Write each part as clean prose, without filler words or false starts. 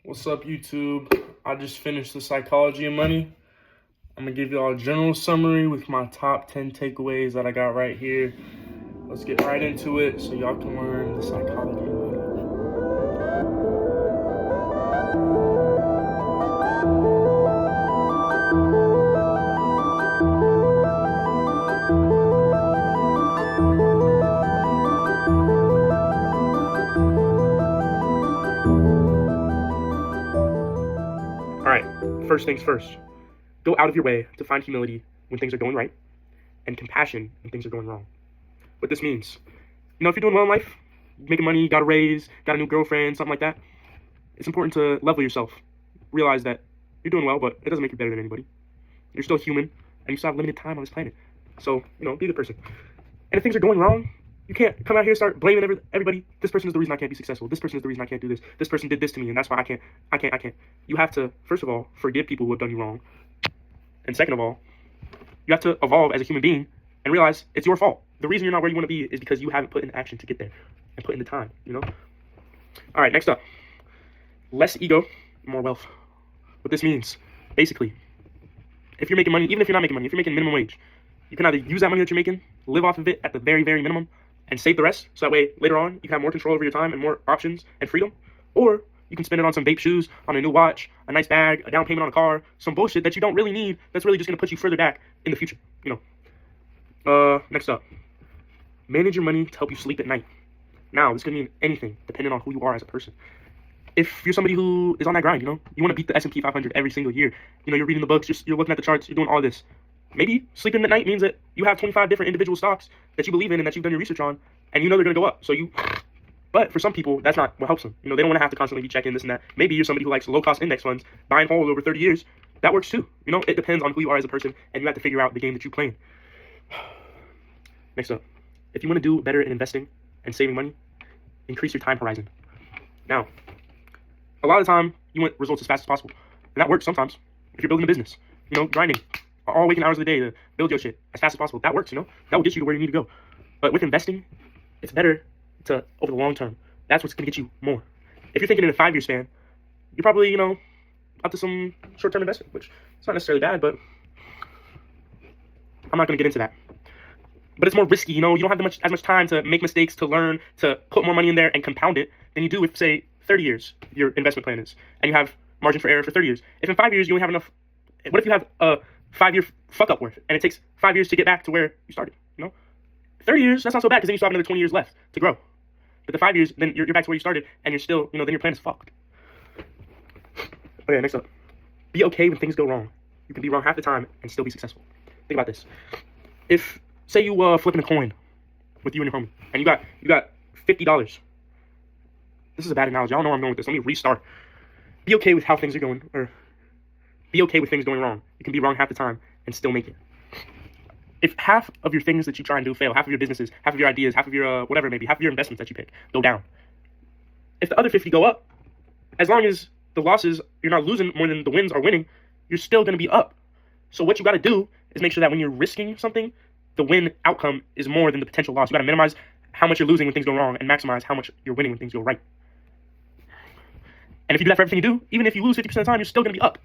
What's up, YouTube? I just finished the psychology of money. I'm gonna give you all a general summary with my top 10 takeaways that I got right here. Let's get right into it so y'all can learn the psychology of money. All right, first things first. Go out of your way to find humility when things are going right and compassion when things are going wrong. What this means, if you're doing well in life, making money, got a raise, got a new girlfriend, something like that, it's important to level yourself. Realize that you're doing well, but it doesn't make you better than anybody. You're still human, and you still have limited time on this planet. So, be a good person. And if things are going wrong, you can't come out here and start blaming everybody. This person is the reason I can't be successful. This person is the reason I can't do this. This person did this to me, and that's why I can't. You have to, first of all, forgive people who have done you wrong. And second of all, you have to evolve as a human being and realize it's your fault. The reason you're not where you want to be is because you haven't put in action to get there and put in the time, All right, next up. Less ego, more wealth. What this means, basically, if you're making money, even if you're not making money, if you're making minimum wage, you can either use that money that you're making, live off of it at the very, very minimum, and save the rest, so that way later on you can have more control over your time and more options and freedom, or you can spend it on some vape shoes, on a new watch, a nice bag, a down payment on a car, some bullshit that you don't really need, that's really just going to put you further back in the future, Next up, manage your money to help you sleep at night. Now, this could mean anything, depending on who you are as a person. If you're somebody who is on that grind, you want to beat the S&P 500 every single year. You're reading the books, you're looking at the charts, you're doing all this. Maybe sleeping at night means that you have 25 different individual stocks that you believe in and that you've done your research on, and they're going to go up. But for some people, that's not what helps them. They don't want to have to constantly be checking this and that. Maybe you're somebody who likes low-cost index funds, buying hold over 30 years. That works too. It depends on who you are as a person, and you have to figure out the game that you're playing. Next up, if you want to do better in investing and saving money, increase your time horizon. Now, a lot of the time, you want results as fast as possible. And that works sometimes. If you're building a business, grinding all waking hours of the day to build your shit as fast as possible. That works, That will get you to where you need to go. But with investing, it's better to over the long term. That's what's going to get you more. If you're thinking in a 5-year span, you're probably, up to some short-term investment, which it's not necessarily bad, but I'm not going to get into that. But it's more risky, you don't have as much time to make mistakes, to learn, to put more money in there and compound it than you do if, say, 30 years your investment plan is, and you have margin for error for 30 years. If in 5 years you only have enough, what if you have a 5-year fuck up worth, and it takes 5 years to get back to where you started, 30 years, that's not so bad, because then you still have another 20 years left to grow. But the 5 years, then you're back to where you started, and you're still, then your plan is fucked. Okay, next up. Be okay when things go wrong. You can be wrong half the time and still be successful. Think about this. If, say you flipping a coin with you and your homie, and you got $50. This is a bad analogy. I don't know where I'm going with this. Let me restart. Be okay with how things are going, or be okay with things going wrong. You can be wrong half the time and still make it. If half of your things that you try and do fail, half of your businesses, half of your ideas, half of your whatever it may be, half of your investments that you pick go down, if the other 50 go up, as long as the losses, you're not losing more than the wins are winning, you're still going to be up. So what you got to do is make sure that when you're risking something, the win outcome is more than the potential loss. You got to minimize how much you're losing when things go wrong and maximize how much you're winning when things go right. And if you do that for everything you do, even if you lose 50% of the time, you're still going to be up.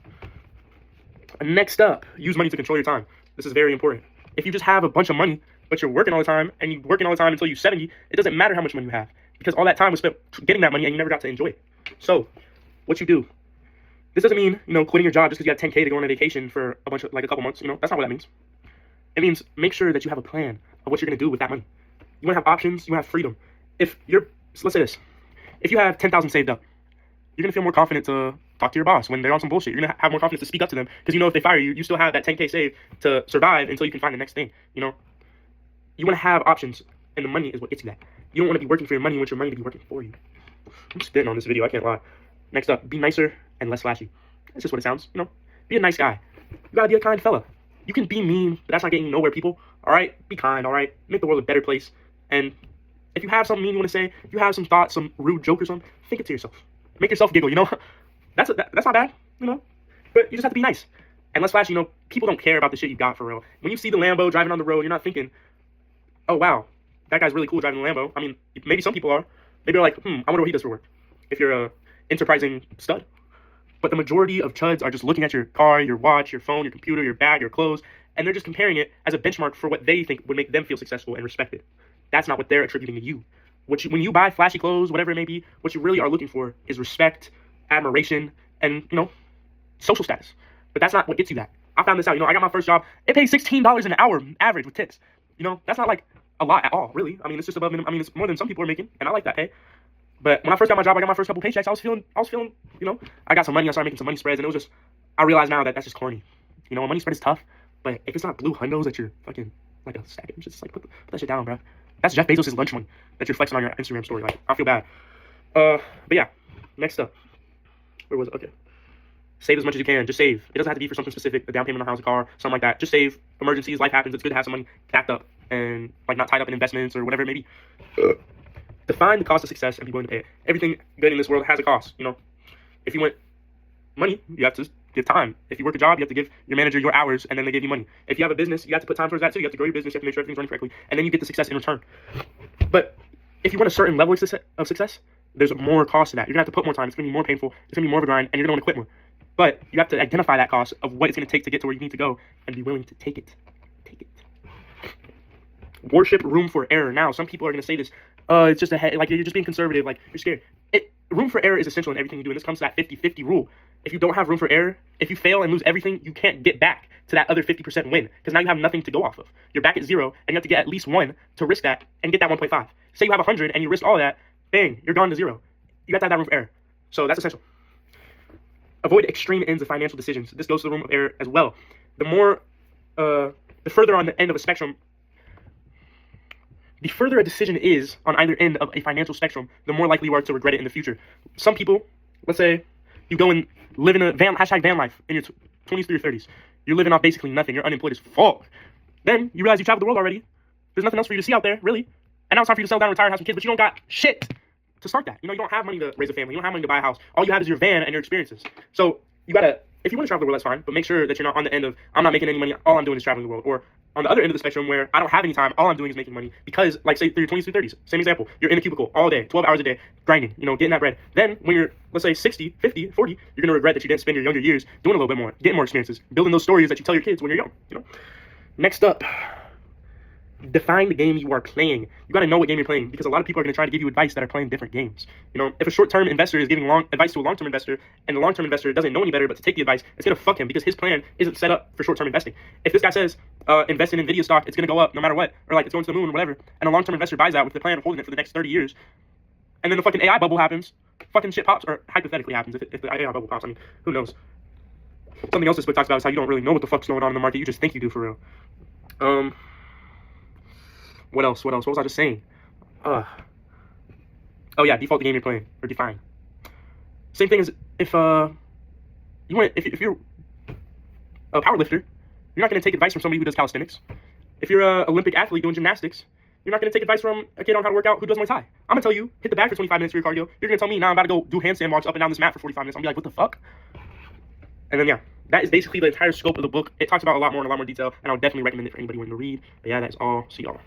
Next up, use money to control your time. This is very important. If you just have a bunch of money, but you're working all the time, and you're working all the time until you're 70, it doesn't matter how much money you have, because all that time was spent getting that money and you never got to enjoy it. So, what you do, this doesn't mean, quitting your job just because you got 10K to go on a vacation for a couple months, that's not what that means. It means make sure that you have a plan of what you're going to do with that money. You want to have options, you want to have freedom. Let's say this, if you have 10,000 saved up, you're going to feel more confident to talk to your boss when they're on some bullshit. You're going to have more confidence to speak up to them because if they fire you, you still have that 10K saved to survive until you can find the next thing, You want to have options, and the money is what gets you that. You don't want to be working for your money. You want your money to be working for you. I'm spitting on this video, I can't lie. Next up, be nicer and less flashy. That's just what it sounds, Be a nice guy. You got to be a kind fella. You can be mean, but that's not getting you nowhere, people. All right? Be kind, all right? Make the world a better place. And if you have something mean you want to say, if you have some thoughts, some rude joke or something, think it to yourself. Make yourself giggle, That's not bad, But you just have to be nice. And less flashy, people don't care about the shit you got for real. When you see the Lambo driving on the road, you're not thinking, oh, wow, that guy's really cool driving the Lambo. I mean, maybe some people are. Maybe they're like, I wonder what he does for work. If you're a enterprising stud. But the majority of chuds are just looking at your car, your watch, your phone, your computer, your bag, your clothes, and they're just comparing it as a benchmark for what they think would make them feel successful and respected. That's not what they're attributing to you. When you buy flashy clothes, whatever it may be, what you really are looking for is respect, admiration, and, social status. But that's not what gets you that. I found this out. I got my first job. It pays $16 an hour average with tips. That's not like a lot at all, really. I mean, it's just above minimum. I mean, it's more than some people are making, and I like that pay. But when I first got my job, I got my first couple paychecks. I was feeling, I got some money. I started making some money spreads, and it was just, I realized now that that's just corny. A money spread is tough, but if it's not blue hundos that you're fucking like a stack, just like put that shit down, bro. That's Jeff Bezos' lunch money that you're flexing on your Instagram story. Like, I feel bad. But yeah, next up, where was it? Okay. Save as much as you can. Just save. It doesn't have to be for something specific, a down payment on a house, a car, something like that. Just save. Emergencies, life happens. It's good to have some money backed up and like not tied up in investments or whatever it may be. Define the cost of success and be willing to pay it. Everything good in this world has a cost. If you want money, you have to give time. If you work a job, you have to give your manager your hours, and then they give you money. If you have a business, you have to put time towards that too. You have to grow your business. You have to make sure everything's running correctly, and then you get the success in return. But if you want a certain level of success, there's more cost to that. You're gonna have to put more time. It's gonna be more painful. It's gonna be more of a grind, and you're gonna want to quit more. But you have to identify that cost of what it's gonna take to get to where you need to go, and be willing to take it. Take it. Worship room for error. Now, some people are gonna say this. It's just like you're just being conservative. Like you're scared. Room for error is essential in everything you do, and this comes to that 50-50 rule. If you don't have room for error, if you fail and lose everything, you can't get back to that other 50% win, because now you have nothing to go off of. You're back at 0, and you have to get at least 1 to risk that and get that 1.5. Say you have 100 and you risk all of that, bang, you're gone to 0. You got to have that room for error. So that's essential. Avoid extreme ends of financial decisions. This goes to the room of error as well. The further on the end of a spectrum, the further a decision is on either end of a financial spectrum, the more likely you are to regret it in the future. Some people, let's say you go and live in a van life in your 20s through your 30s. You're living off basically nothing. You're unemployed as fuck. Then you realize you traveled the world already. There's nothing else for you to see out there, really. And now it's time for you to settle down, retire, and have some kids, but you don't got shit to start that. You don't have money to raise a family. You don't have money to buy a house. All you have is your van and your experiences. So you gotta, if you want to travel the world, that's fine, but make sure that you're not on the end of, I'm not making any money, all I'm doing is traveling the world. Or on the other end of the spectrum where I don't have any time, all I'm doing is making money. Because, like, say, through your 20s through 30s, same example, you're in a cubicle all day, 12 hours a day, grinding, getting that bread. Then, when you're, let's say, 60, 50, 40, you're going to regret that you didn't spend your younger years doing a little bit more, getting more experiences, building those stories that you tell your kids when you're young, Next up, define the game you are playing. You got to know what game you're playing, because a lot of people are going to try to give you advice that are playing different games. If a short-term investor is giving advice to a long-term investor, and the long-term investor doesn't know any better but to take the advice, it's going to fuck him, because his plan isn't set up for short-term investing. If this guy says, invest in NVIDIA stock, it's going to go up no matter what, or like it's going to the moon or whatever, and a long-term investor buys that with the plan of holding it for the next 30 years, and then the fucking AI bubble happens, fucking shit pops, or hypothetically happens, if the AI bubble pops, I mean, who knows? Something else this book talks about is how you don't really know what the fuck's going on in the market, you just think you do for real. What else? What was I just saying? Oh yeah, default the game you're playing, or define. Same thing as if you're a power lifter, you're not going to take advice from somebody who does calisthenics. If you're an Olympic athlete doing gymnastics, you're not going to take advice from a kid on how to work out who does Muay Thai. I'm going to tell you, hit the bag for 25 minutes for your cardio. You're going to tell me, now I'm about to go do handstand walks up and down this mat for 45 minutes. I'm going to be like, what the fuck? And then, yeah, that is basically the entire scope of the book. It talks about a lot more in a lot more detail, and I would definitely recommend it for anybody wanting to read. But yeah, that's all. See y'all.